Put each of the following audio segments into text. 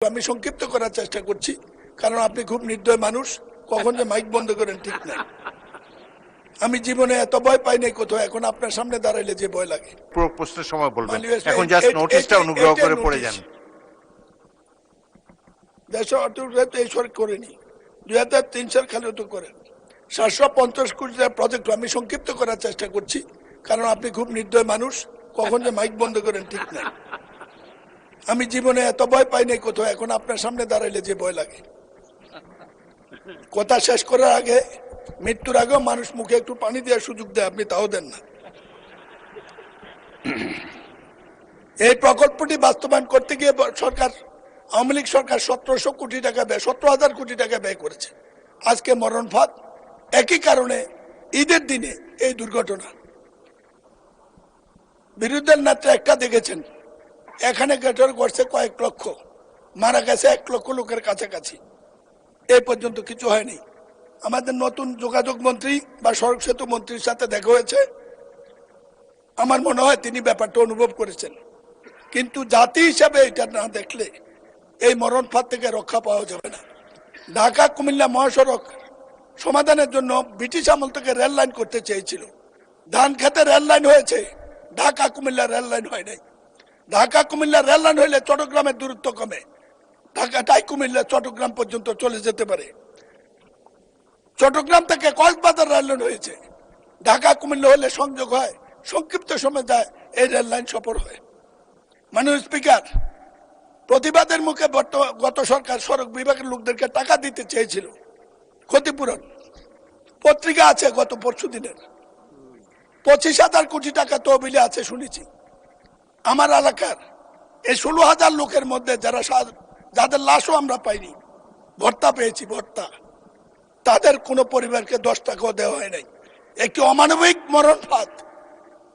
আমি সংক্ষিপ্ত করার চেষ্টা করছি কারণ আপনি খুব নির্দয় মানুষ, কখন যে মাইক বন্ধ করেন ঠিক নাই। আমি জীবনে এত ভয় পাই নাই কোথাও, এখন আপনার সামনে দাঁড়াইলে যে ভয় লাগে। পুরো প্রশ্নের সময় বলবেন, এখন জাস্ট নোটিশটা অনুগ্রহ করে পড়ে যান। দেশে অটোগ্রাফ এই সরকার করেনি, 2003 সাল খালি তো করেন 750 কোটি টাকার প্রজেক্ট। আমি সংক্ষিপ্ত করার চেষ্টা করছি কারণ আপনি খুব নির্দয় মানুষ, কখন যে মাইক বন্ধ করেন ঠিক নাই। আমি জীবনে এত ভয় পাই নাই কোথাও, এখন আপনার সামনে দাঁড়াইলে যে ভয় লাগে। কথা শেষ করার আগে, মৃত্যুর আগেও মানুষ মুখে একটু পানি দেওয়ার সুযোগ দেয়, আপনি তাও দেন না। এই প্রকল্পটি বাস্তবায়ন করতে গিয়ে সরকার, আওয়ামী লীগ সরকার 1700 কোটি টাকা ব্যয়, 17,000 কোটি টাকা ব্যয় করেছে। আজকে মরণ ফাঁদ, একই কারণে ঈদের দিনে এই দুর্ঘটনা। বিরোধীদের নেতা একটা দেখেছেন, এখানে গেটর করছে কয়েক লক্ষ, মারা গেছে 1 লক্ষ লোকের কাছাকাছি। এই পর্যন্ত কিছু হয়নি। আমাদের নতুন যোগাযোগ মন্ত্রী বা সড়ক সেতু মন্ত্রীর সাথে দেখা হয়েছে, আমার মনে হয় তিনি ব্যাপারটা অনুভব করেছেন, কিন্তু জাতি হিসাবে এটা না দেখলে এই মরণ ফাঁদ থেকে রক্ষা পাওয়া যাবে না। ঢাকা কুমিল্লা মহাসড়ক সমাধানের জন্য ব্রিটিশ আমল থেকে রেল লাইন করতে চেয়েছিল। ধান খেতে রেল লাইন হয়েছে, ঢাকা কুমিল্লা রেল লাইন হয় নাই। ঢাকা কুমিল্লা রেল লাইন হইলে চট্টগ্রামের দূরত্ব কমে, ঢাকাটাই কুমিল্লা চট্টগ্রাম পর্যন্ত চলে যেতে পারে। চট্টগ্রাম থেকে কক্সবাজার রেল লাইন হয়েছে, ঢাকা কুমিল্লা হলে সংযোগ হয়, সংক্ষিপ্ত সময় যায়, এই রেল লাইন সফর হয়। মাননীয় স্পিকার, প্রতিবাদের মুখে গত সরকার সড়ক বিভাগের লোকদেরকে টাকা দিতে চেয়েছিল ক্ষতিপূরণ। পত্রিকা আছে গত পরশু দিনের, 25,000 কোটি টাকা তহবিলে আছে শুনেছি। আমার এলাকার এই 16,000 লোকের মধ্যে যাদের লাশও আমরা পাইনি, ভর্তা পেয়েছি, ভর্তা, তাদের কোনো পরিবারকে 10 টাকাও দেওয়া হয় নাই। একটি অমানবিক মরণ ফাঁদ।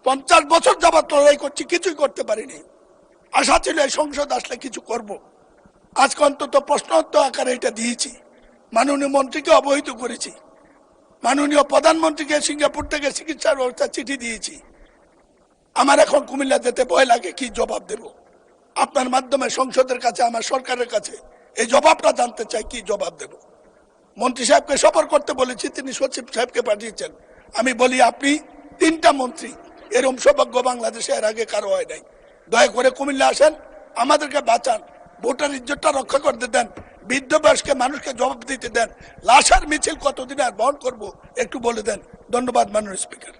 50 বছর যাবত লড়াই করছি, কিছুই করতে পারিনি। আশা ছিল এই সংসদ আসলে কিছু করব। আজকে অন্তত প্রশ্নোত্তর আকারে এটা দিয়েছি, মাননীয় মন্ত্রীকে অবহিত করেছি, মাননীয় প্রধানমন্ত্রীকে সিঙ্গাপুর থেকে চিকিৎসার ব্যবস্থা চিঠি দিয়েছি। আমার এখন কুমিল্লা যেতে ভয় লাগে, কি জবাব দেব? আপনার মাধ্যমে সংসদের কাছে, আমার সরকারের কাছে এই জবাবটা জানতে চাই, কি জবাব দেব? মন্ত্রী সাহেবকে সফর করতে বলেছি, তিনি সচিব সাহেবকে পাঠিয়েছেন। আমি বলি, আপনি 3টা মন্ত্রী, এরকম সৌভাগ্য বাংলাদেশে এর আগে কারো হয় নাই। দয়া করে কুমিল্লা আসেন, আমাদেরকে বাঁচান, ভোটার ইজ্জতটা রক্ষা করতে দেন, বৃদ্ধ বয়স্কে মানুষকে জবাব দিতে দেন। লাশের মিছিল কতদিন আর বহন করবো একটু বলে দেন। ধন্যবাদ মাননীয় স্পিকার।